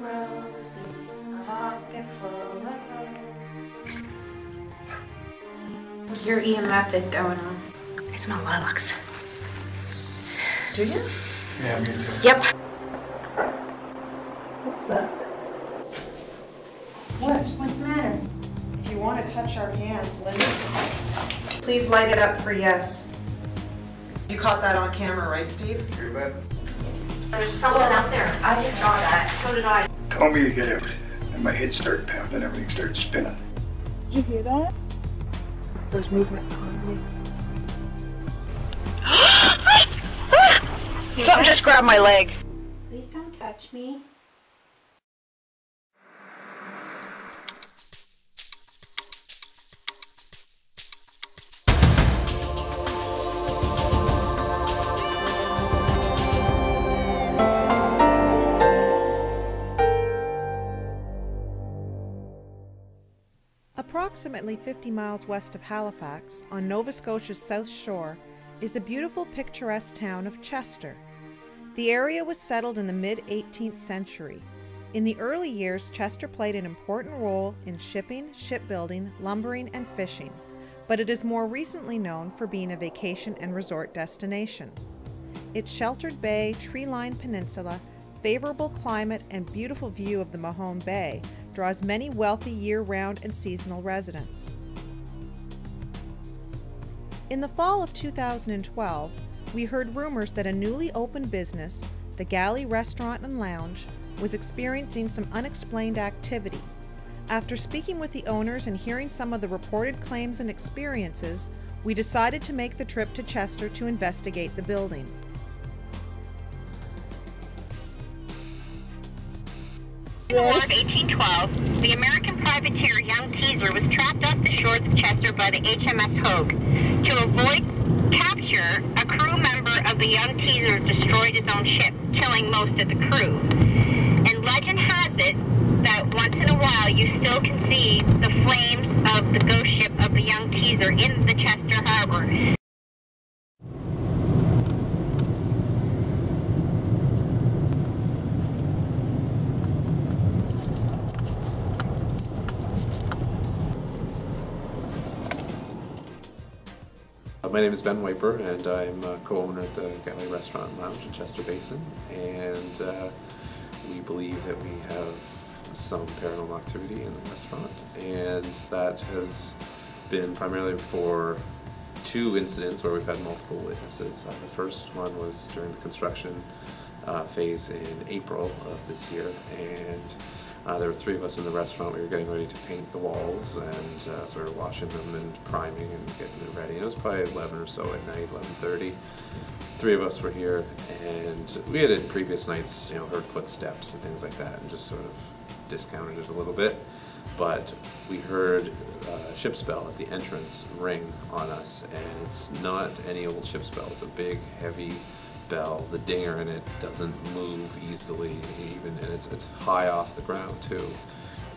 rosy, a pocket full of hose. Your EMF is going on. I smell lilacs. Do you? Yeah, me too. Yep. What's that? What's the matter? If you want to touch our hands, Linda, please light it up for yes. You caught that on camera, right, Steve? You bet. There's someone out there. I just saw that. So did I. Told me to get out, and my head started pounding, everything started spinning. Did you hear that? There's movement on me. Something just grabbed my leg. Please don't touch me. Approximately 50 miles west of Halifax, on Nova Scotia's south shore, is the beautiful picturesque town of Chester. The area was settled in the mid-18th century. In the early years, Chester played an important role in shipping, shipbuilding, lumbering, and fishing, but it is more recently known for being a vacation and resort destination. Its sheltered bay, tree-lined peninsula, favorable climate, and beautiful view of the Mahone Bay draws many wealthy year-round and seasonal residents. In the fall of 2012, we heard rumors that a newly opened business, the Galley Restaurant and Lounge, was experiencing some unexplained activity. After speaking with the owners and hearing some of the reported claims and experiences, we decided to make the trip to Chester to investigate the building. In the war of 1812, the American privateer Young Teaser was trapped off the shores of Chester by the HMS Hogue. To avoid capture, a crew member of the Young Teaser destroyed his own ship, killing most of the crew. And legend has it that once in a while you still can see the flames of the ghost ship of the Young Teaser in the Chester Harbor. My name is Ben Wiper, and I'm a co-owner at the Galley Restaurant and Lounge in Chester Basin, and we believe that we have some paranormal activity in the restaurant, and that has been primarily for two incidents where we've had multiple witnesses. The first one was during the construction phase in April of this year, and there were three of us in the restaurant. We were getting ready to paint the walls and sort of washing them and priming and getting them ready. And it was probably 11 or so at night, 11:30. Three of us were here, and we had in previous nights, heard footsteps and things like that, and just sort of discounted it a little bit. But we heard a ship's bell at the entrance ring on us, and it's not any old ship's bell. It's a big, heavy bell. The dinger in it doesn't move easily, and it's high off the ground too.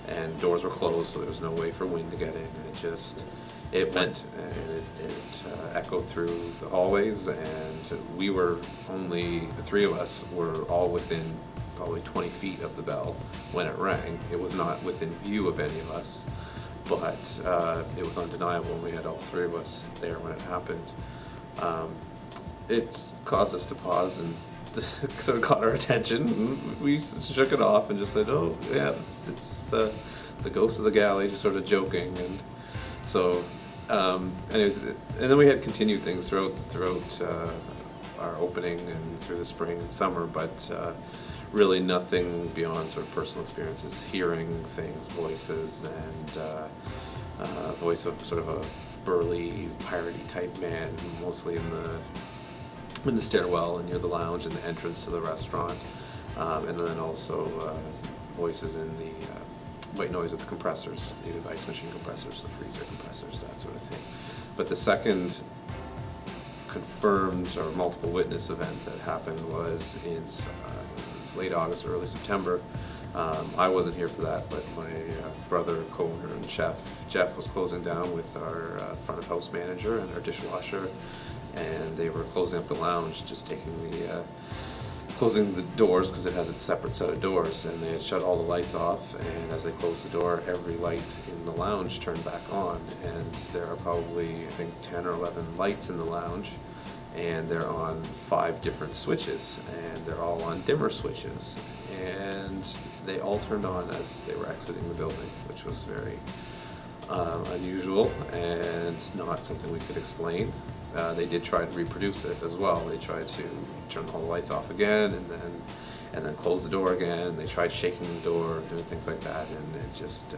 And the doors were closed, so there was no way for wind to get in. And it went, and it echoed through the hallways, and the three of us were all within probably 20 feet of the bell when it rang. It was not within view of any of us, but it was undeniable, and we had all three of us there when it happened. It caused us to pause and sort of caught our attention. We shook it off and just said, "Oh, yeah, it's just the ghost of the galley," just sort of joking. And so, anyways, and then we had continued things throughout our opening and through the spring and summer, but really nothing beyond sort of personal experiences, hearing things, voices, and voice of sort of a burly, piratey type man, mostly in the stairwell and near the lounge and the entrance to the restaurant, and then also voices in the white noise with the compressors, the ice machine compressors, the freezer compressors, that sort of thing. But the second confirmed or multiple witness event that happened was in late August, early September. I wasn't here for that, but my brother, co-owner, and chef, Jeff, was closing down with our front of house manager and our dishwasher, and they were closing up the lounge, just taking the closing the doors because it has its separate set of doors, and they had shut all the lights off, and as they closed the door, every light in the lounge turned back on, and there are probably, I think, 10 or 11 lights in the lounge, and they're on 5 different switches, and they're all on dimmer switches, and they all turned on as they were exiting the building, which was very unusual and not something we could explain. They did try to reproduce it as well. They tried to turn all the lights off again and then close the door again, and they tried shaking the door and doing things like that, and it just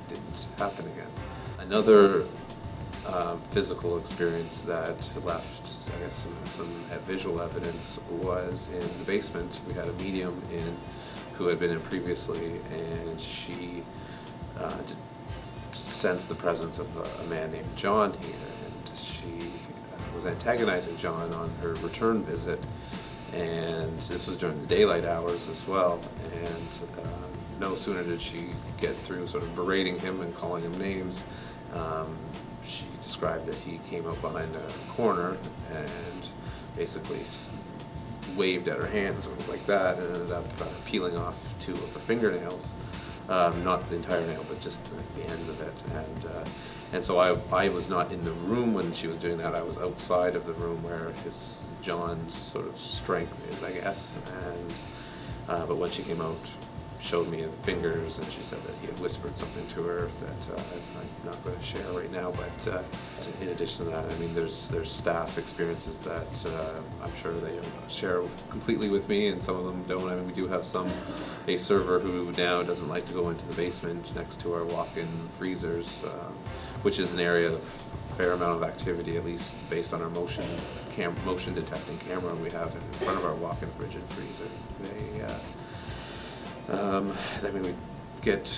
didn't happen again. Another physical experience that left, I guess, some visual evidence was in the basement. We had a medium who had been in previously, and she sensed the presence of a man named John here, and she was antagonizing John on her return visit, and this was during the daylight hours as well, and no sooner did she get through sort of berating him and calling him names, she described that he came up behind a corner and basically waved at her hands like that, and ended up peeling off 2 of her fingernails. Not the entire nail, but just the ends of it. And so I was not in the room when she was doing that. I was outside of the room where John's sort of strength is, I guess. And but when she came out, showed me the fingers, and she said that he had whispered something to her that I'm not going to share right now. But in addition to that, I mean, there's staff experiences that I'm sure they share completely with me, and some of them don't. I mean, we do have a server who now doesn't like to go into the basement next to our walk-in freezers, which is an area of fair amount of activity, at least based on our motion detecting camera we have in front of our walk-in fridge and freezer. I mean, we get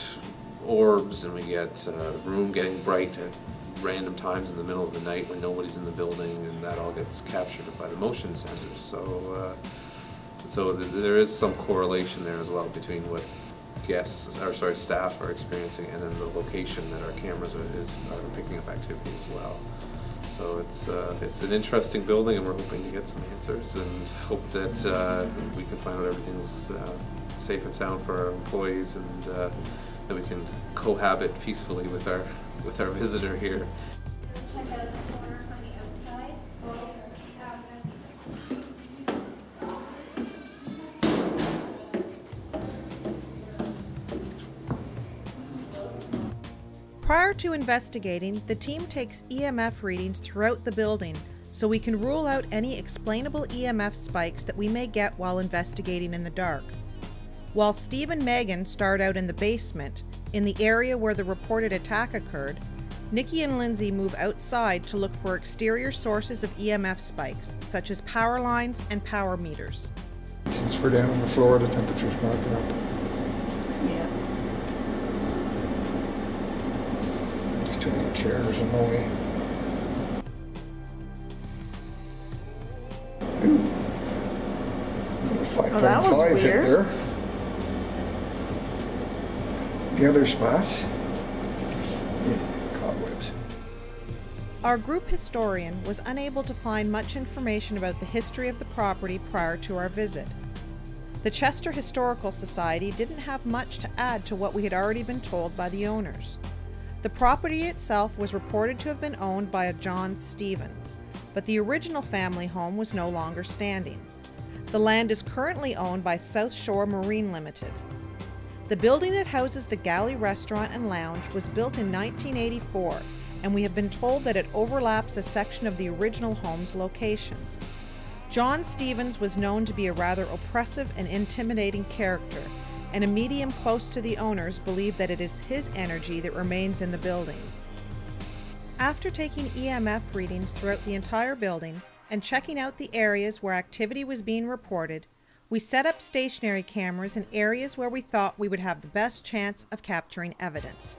orbs, and we get the room getting bright at random times in the middle of the night when nobody's in the building, and that all gets captured by the motion sensors. So there is some correlation there as well between what staff are experiencing and then the location that our cameras are picking up activity as well. So it's an interesting building, and we're hoping to get some answers and hope that we can find out everything's safe and sound for our employees, and that we can cohabit peacefully with our visitor here. Check out the corner from the outside. Prior to investigating, the team takes EMF readings throughout the building so we can rule out any explainable EMF spikes that we may get while investigating in the dark. While Steve and Megan start out in the basement, in the area where the reported attack occurred, Nikki and Lindsay move outside to look for exterior sources of EMF spikes, such as power lines and power meters. Since we're down on the floor, the temperature's marking up. Yeah. There's too many chairs in the way. Oh, that was 5.5 hit weird. there. The other spots, cobwebs. Our group historian was unable to find much information about the history of the property prior to our visit. The Chester Historical Society didn't have much to add to what we had already been told by the owners. The property itself was reported to have been owned by a John Stevens, but the original family home was no longer standing. The land is currently owned by South Shore Marine Limited. The building that houses the Galley Restaurant and Lounge was built in 1984, and we have been told that it overlaps a section of the original home's location. John Stevens was known to be a rather oppressive and intimidating character, and a medium close to the owners believed that it is his energy that remains in the building. After taking EMF readings throughout the entire building and checking out the areas where activity was being reported, we set up stationary cameras in areas where we thought we would have the best chance of capturing evidence.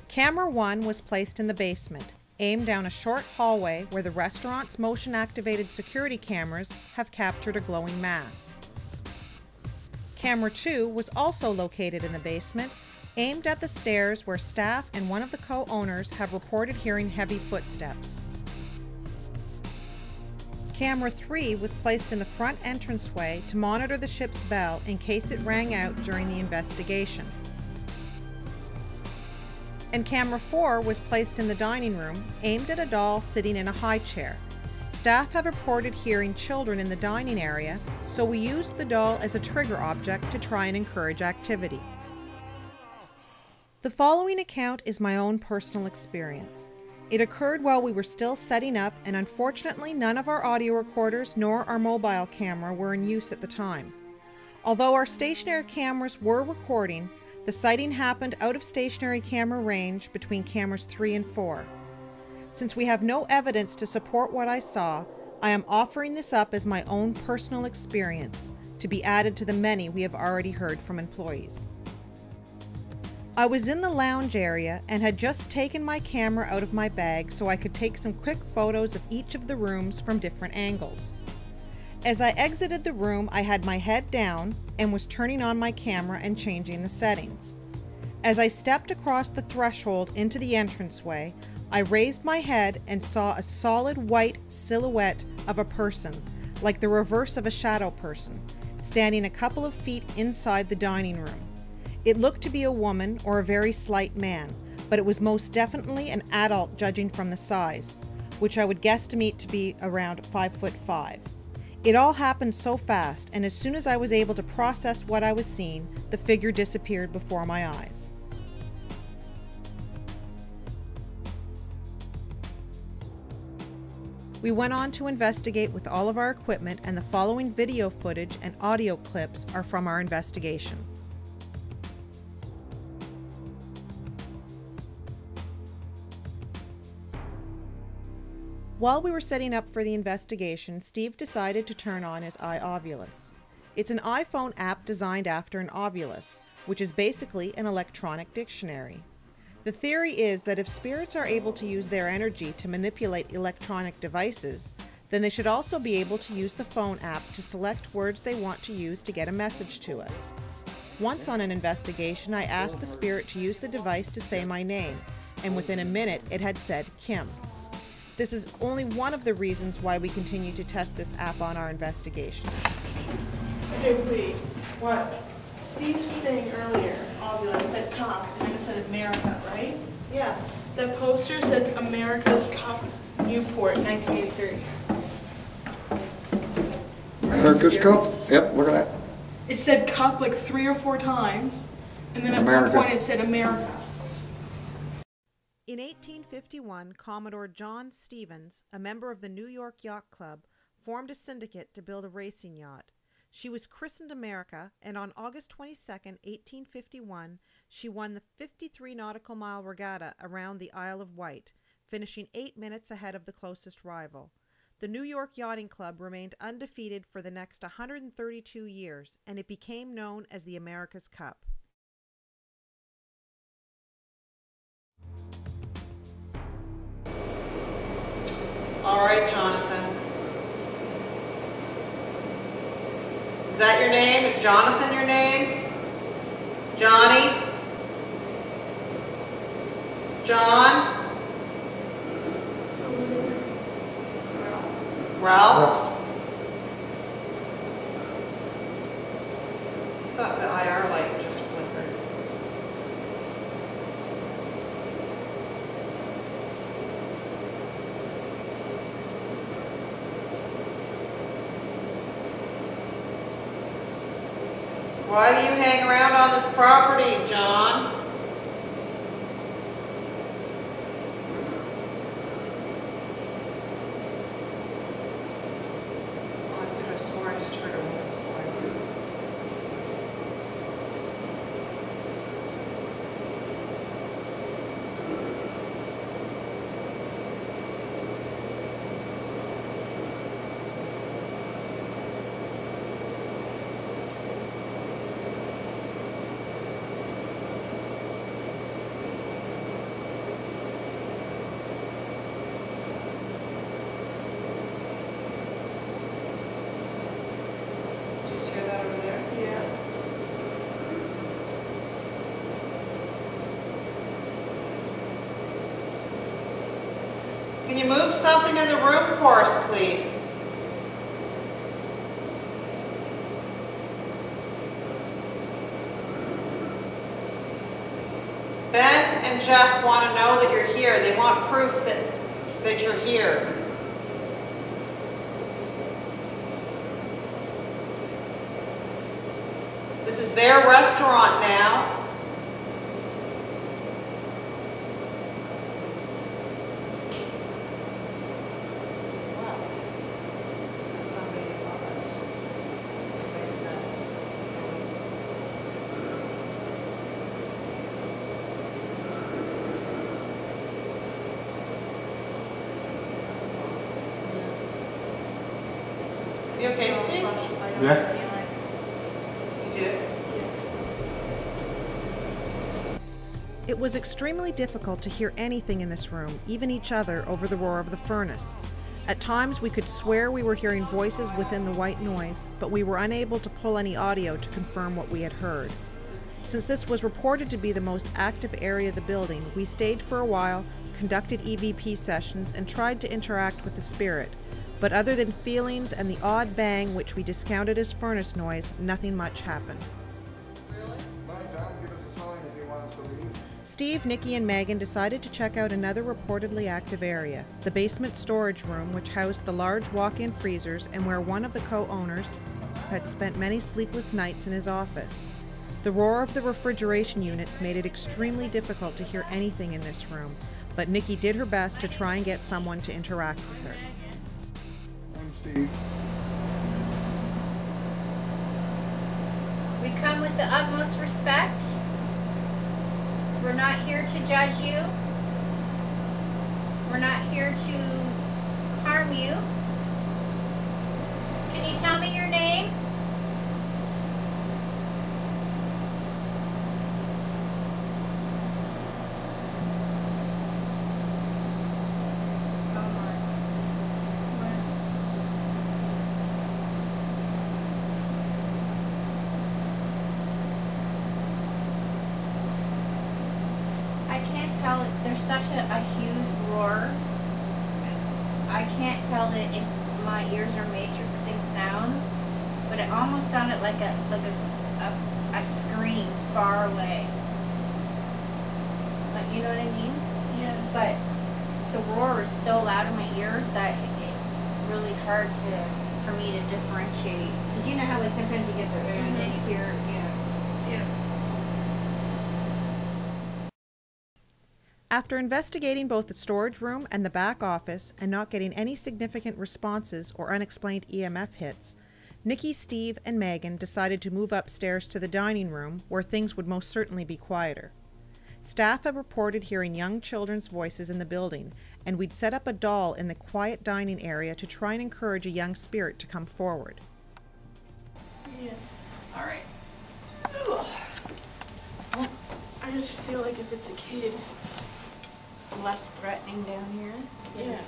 Camera 1 was placed in the basement, aimed down a short hallway where the restaurant's motion-activated security cameras have captured a glowing mass. Camera 2 was also located in the basement, aimed at the stairs where staff and one of the co-owners have reported hearing heavy footsteps. Camera 3 was placed in the front entranceway to monitor the ship's bell in case it rang out during the investigation. And Camera 4 was placed in the dining room, aimed at a doll sitting in a high chair. Staff have reported hearing children in the dining area, so we used the doll as a trigger object to try and encourage activity. The following account is my own personal experience. It occurred while we were still setting up, and unfortunately none of our audio recorders nor our mobile camera were in use at the time. Although our stationary cameras were recording, the sighting happened out of stationary camera range between cameras 3 and 4. Since we have no evidence to support what I saw, I am offering this up as my own personal experience, to be added to the many we have already heard from employees. I was in the lounge area and had just taken my camera out of my bag so I could take some quick photos of each of the rooms from different angles. As I exited the room, I had my head down and was turning on my camera and changing the settings. As I stepped across the threshold into the entranceway, I raised my head and saw a solid white silhouette of a person, like the reverse of a shadow person, standing a couple of feet inside the dining room. It looked to be a woman or a very slight man, but it was most definitely an adult judging from the size, which I would guesstimate to be around 5'5". It all happened so fast, and as soon as I was able to process what I was seeing, the figure disappeared before my eyes. We went on to investigate with all of our equipment, and the following video footage and audio clips are from our investigation. While we were setting up for the investigation, Steve decided to turn on his iOvilus. It's an iPhone app designed after an Ovilus, which is basically an electronic dictionary. The theory is that if spirits are able to use their energy to manipulate electronic devices, then they should also be able to use the phone app to select words they want to use to get a message to us. Once on an investigation, I asked the spirit to use the device to say my name, and within a minute it had said Kim. This is only one of the reasons why we continue to test this app on our investigation. Okay, wait. What? Steve's thing earlier, Ovulus, said Cup, and then it said America, right? Yeah. The poster says America's Cup, Newport, 1983. America's Cup? Yep, look at that. It said Cup like 3 or 4 times, and then at America. one point it said America. In 1851, Commodore John Stevens, a member of the New York Yacht Club, formed a syndicate to build a racing yacht. She was christened America, and on August 22, 1851, she won the 53 nautical mile regatta around the Isle of Wight, finishing 8 minutes ahead of the closest rival. The New York Yachting Club remained undefeated for the next 132 years, and it became known as the America's Cup. All right, Jonathan. Is that your name? Is Jonathan your name? Johnny? John? Ralph? I thought the IR light just flickered. Why do you hang around on this property, John? Oh, I could have sworn I just heard a woman's voice. Hear that over there? Yeah. Can you move something in the room for us, please? and Jeff want to know that you're here. They want proof that you're here. This is their restaurant now. Wow. That's somebody above us. Maybe that. You okay, Steve? Yeah. You did? It was extremely difficult to hear anything in this room, even each other, over the roar of the furnace. At times we could swear we were hearing voices within the white noise, but we were unable to pull any audio to confirm what we had heard. Since this was reported to be the most active area of the building, we stayed for a while, conducted EVP sessions, and tried to interact with the spirit. But other than feelings and the odd bang which we discounted as furnace noise, nothing much happened. Steve, Nikki, and Megan decided to check out another reportedly active area, the basement storage room, which housed the large walk-in freezers and where one of the co-owners had spent many sleepless nights in his office. The roar of the refrigeration units made it extremely difficult to hear anything in this room, but Nikki did her best to try and get someone to interact with her. I'm Steve. We come with the utmost respect. We're not here to judge you. We're not here to harm you. Can you tell me your name? I can't tell, there's such a huge roar. I can't tell if my ears are matrixing sounds, but it almost sounded like a scream far away. Like, you know what I mean? Yeah. But the roar is so loud in my ears that it's really hard for me to differentiate. Did you know how like sometimes you get the and then you hear, Yeah. After investigating both the storage room and the back office and not getting any significant responses or unexplained EMF hits, Nikki, Steve, and Megan decided to move upstairs to the dining room where things would most certainly be quieter. Staff had reported hearing young children's voices in the building, and we'd set up a doll in the quiet dining area to try and encourage a young spirit to come forward. Yeah. All right. I just feel like if it's a kid, less threatening down here. yeah.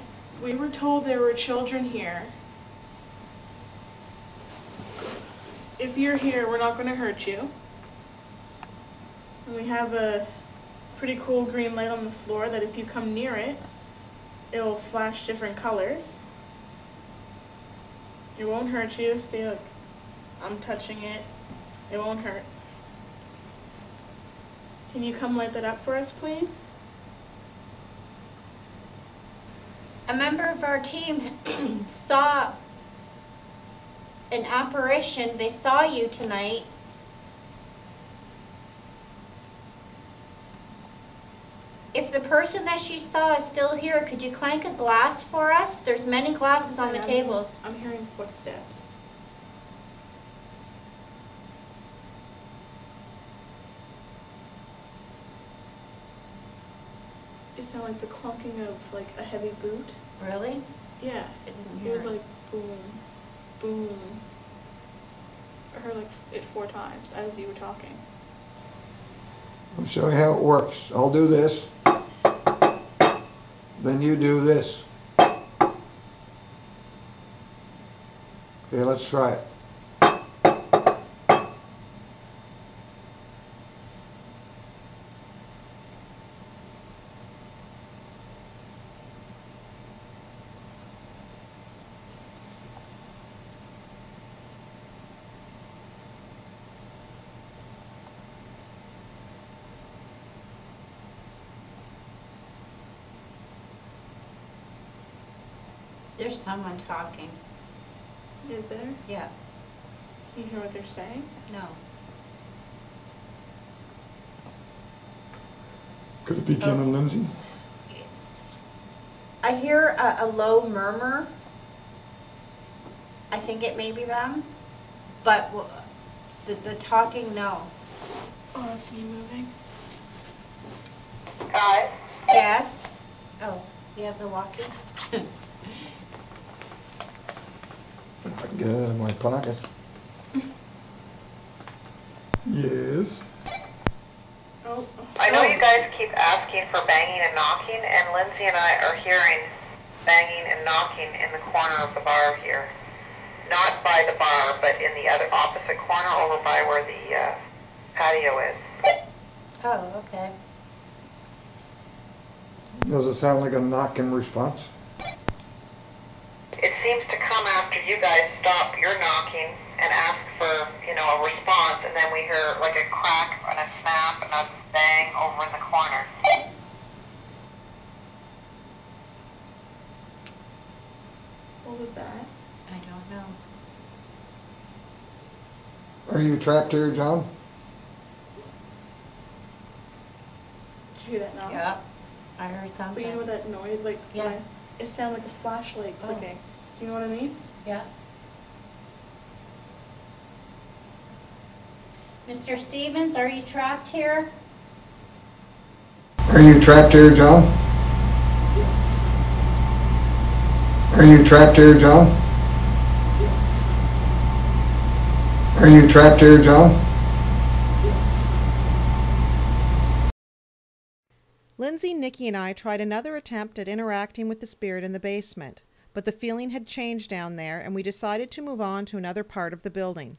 We were told there were children here. If you're here, we're not going to hurt you. And we have a pretty cool green light on the floor that if you come near it, it'll flash different colors. It won't hurt you. See, look, I'm touching it. It won't hurt. Can you come light that up for us, please? A member of our team saw an apparition. They saw you tonight. If the person that she saw is still here, could you clank a glass for us? There's many glasses on the tables. I'm hearing footsteps. It sounded like the clunking of like a heavy boot. Really? Yeah. I didn't It hear was it. like boom, boom. I heard like it 4 times as you were talking. I'll show you how it works. I'll do this. Then you do this. Okay, let's try it. There's someone talking. Is there? Yeah. You hear what they're saying? No. Could it be Kim and Lindsay? I hear a low murmur. I think it may be them, but the talking, no. Oh, that's me moving. Guys? Yes? Oh, you have the walkie? If I can get it in my pocket. Yes. Oh. I know you guys keep asking for banging and knocking, and Lindsay and I are hearing banging and knocking in the corner of the bar here. Not by the bar, but in the other opposite corner over by where the patio is. Oh, okay. Does it sound like a knock in response? It seems to come after you guys stop your knocking and ask for, you know, a response, and then we hear like a crack and a snap and a bang over in the corner. What was that? I don't know. Are you trapped here, John? Did you hear that now? Yeah. I heard But something. you know what that noise, like, Yeah. when it sounded like a flashlight Oh. clicking. Do you know what I mean? Yeah. Mr. Stevens, are you trapped here? Are you trapped here, John? Are you trapped here, John? Are you trapped here, John? Lindsay, Nikki, and I tried another attempt at interacting with the spirit in the basement, but the feeling had changed down there and we decided to move on to another part of the building.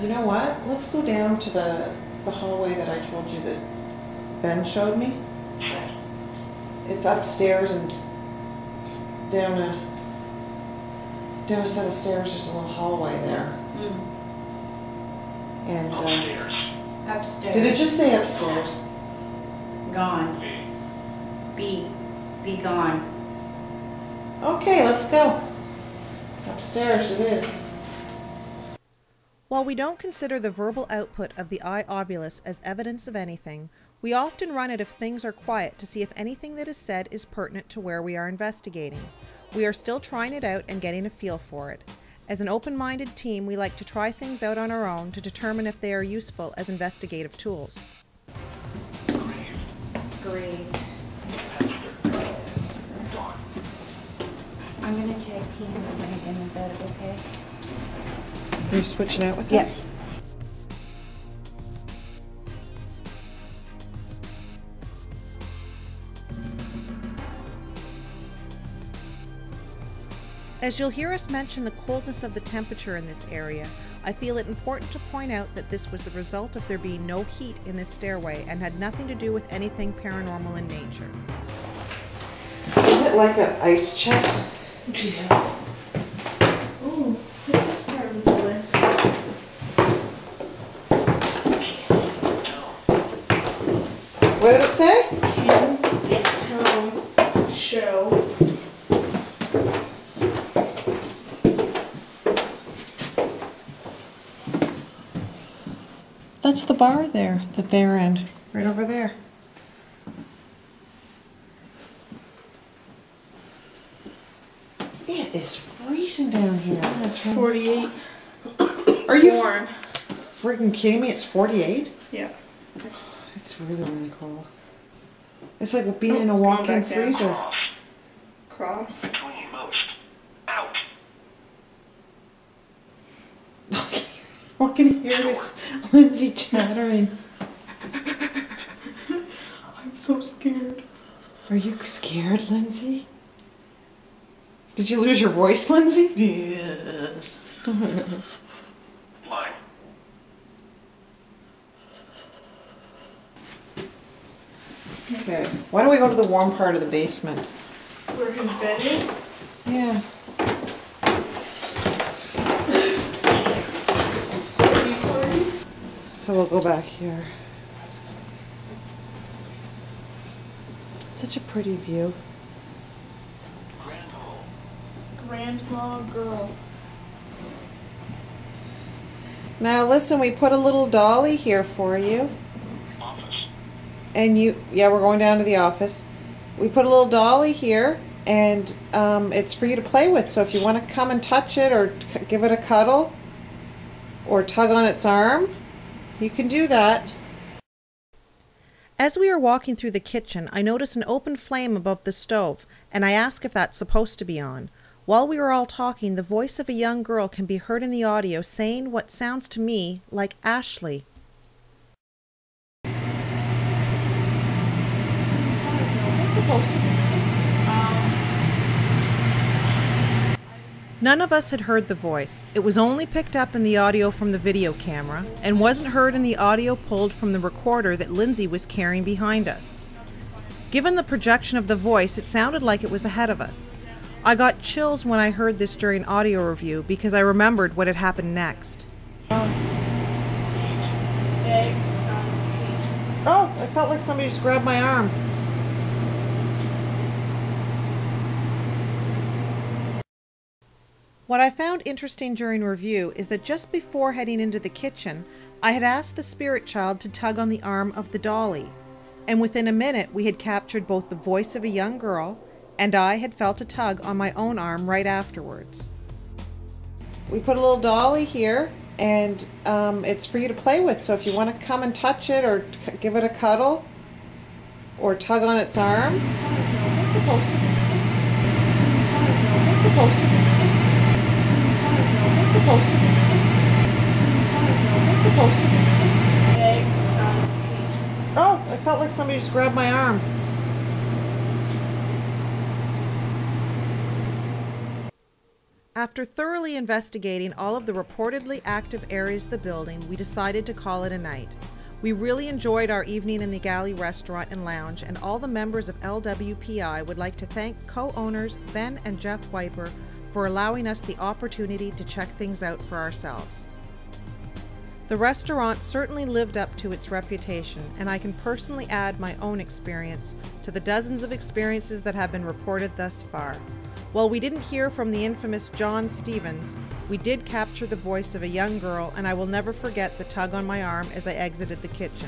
You know what? Let's go down to the hallway that I told you that Ben showed me. It's upstairs and down a set of stairs. There's a little hallway there. And Upstairs. did it just say upstairs? Gone. Be gone. Okay, let's go. Upstairs it is. While we don't consider the verbal output of the eye obulus as evidence of anything, we often run it if things are quiet to see if anything that is said is pertinent to where we are investigating. We are still trying it out and getting a feel for it. As an open-minded team, we like to try things out on our own to determine if they are useful as investigative tools. Great. I'm gonna tag team with Megan. Is that okay? Are you switching out with him? Yeah. As you'll hear us mention the coldness of the temperature in this area, I feel it important to point out that this was the result of there being no heat in this stairway and had nothing to do with anything paranormal in nature. Is it like an ice chest? Yeah. Ooh, what's this part of the building? What did it say? Tone show. That's the bar there that they're in, right over there. It is freezing down here. It's 48. Are you Warm. freaking kidding me? It's 48? Yeah. It's really, really cold. It's like being in a Going walk-in back down. freezer. Cross. Out. All I can hear is Lindsay chattering. I'm so scared. Are you scared, Lindsay? Did you lose your voice, Lindsay? Yes. Line. Okay. Why don't we go to the warm part of the basement? Where his bed is? Yeah. So we'll go back here. Such a pretty view. grandma girl. Now listen, we put a little dolly here for you. Office. And yeah, we're going down to the office. We put a little dolly here, and it's for you to play with. So if you want to come and touch it, or give it a cuddle, or tug on its arm, you can do that. As we are walking through the kitchen, I notice an open flame above the stove, and I ask if that's supposed to be on. While we are all talking, the voice of a young girl can be heard in the audio saying what sounds to me like Ashley. Is it supposed to be? None of us had heard the voice. It was only picked up in the audio from the video camera, and wasn't heard in the audio pulled from the recorder that Lindsay was carrying behind us. Given the projection of the voice, it sounded like it was ahead of us. I got chills when I heard this during audio review because I remembered what had happened next. Oh, I felt like somebody just grabbed my arm. What I found interesting during review is that just before heading into the kitchen, I had asked the spirit child to tug on the arm of the dolly, and within a minute we had captured both the voice of a young girl, and I had felt a tug on my own arm right afterwards. We put a little dolly here, and it's for you to play with. So if you want to come and touch it, or give it a cuddle, or tug on its arm. Is it supposed to be? Is it supposed to be? Is it supposed to be? Is it supposed to be? Oh, I felt like somebody just grabbed my arm. After thoroughly investigating all of the reportedly active areas of the building, we decided to call it a night. We really enjoyed our evening in the Galley Restaurant and Lounge, and all the members of LWPI would like to thank co-owners Ben and Jeff Wiper for allowing us the opportunity to check things out for ourselves. The restaurant certainly lived up to its reputation, and I can personally add my own experience to the dozens of experiences that have been reported thus far. While we didn't hear from the infamous John Stevens, we did capture the voice of a young girl, and I will never forget the tug on my arm as I exited the kitchen.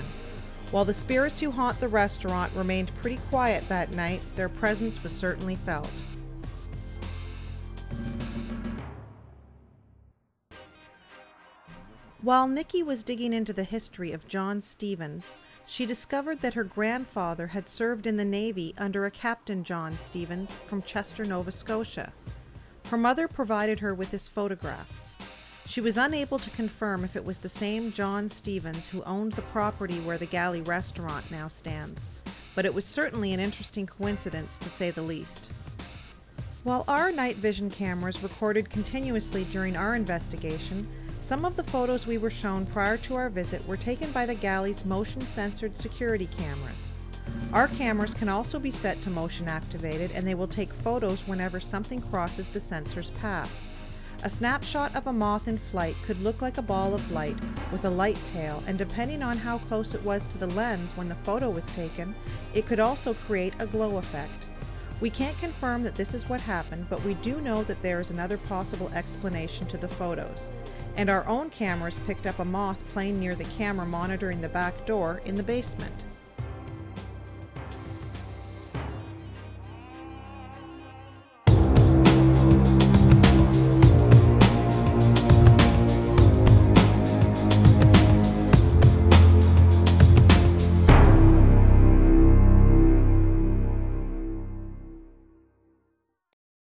While the spirits who haunt the restaurant remained pretty quiet that night, their presence was certainly felt. While Nikki was digging into the history of John Stevens, she discovered that her grandfather had served in the Navy under a Captain John Stevens from Chester, Nova Scotia. Her mother provided her with this photograph. She was unable to confirm if it was the same John Stevens who owned the property where the Galley Restaurant now stands, but it was certainly an interesting coincidence, to say the least. While our night vision cameras recorded continuously during our investigation, some of the photos we were shown prior to our visit were taken by the Galley's motion-censored security cameras. Our cameras can also be set to motion activated, and they will take photos whenever something crosses the sensor's path. A snapshot of a moth in flight could look like a ball of light with a light tail, and depending on how close it was to the lens when the photo was taken, it could also create a glow effect. We can't confirm that this is what happened, but we do know that there is another possible explanation to the photos. And our own cameras picked up a moth playing near the camera monitoring the back door in the basement.